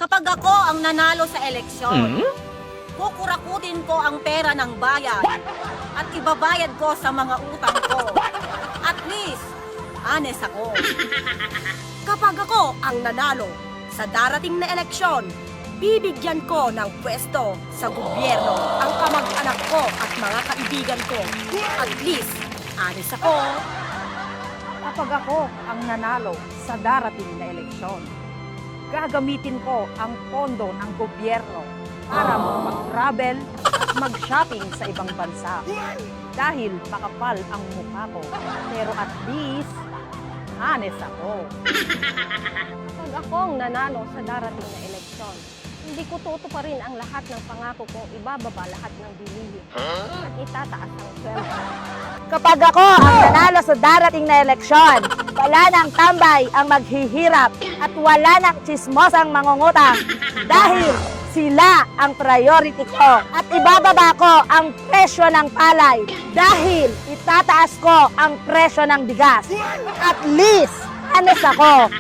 Kapag ako ang nanalo sa eleksyon, kukurakutin ko ang pera ng bayan at ibabayad ko sa mga utang ko. At least, honest ako. Kapag ako ang nanalo sa darating na eleksyon, bibigyan ko ng pwesto sa gobyerno ang kamag-anak ko at mga kaibigan ko. At least, honest ako. Kapag ako ang nanalo sa darating na eleksyon, gagamitin ko ang pondo ng gobyerno para mag-travel at mag-shopping sa ibang bansa. Dahil makapal ang mukha ko, pero at least, honest ako. Kapag akong nanalo sa darating na eleksyon, hindi ko tutuparin ang lahat ng pangako kong ibababa lahat ng bilihin at itataas ang sweldo. Kapag ako ang nanalo sa darating na eleksyon, wala nang tambay ang maghihirap at wala nang chismosang mangungutang dahil sila ang priority ko. At ibababa ko ang presyo ng palay dahil itataas ko ang presyo ng bigas. At least, honest ako.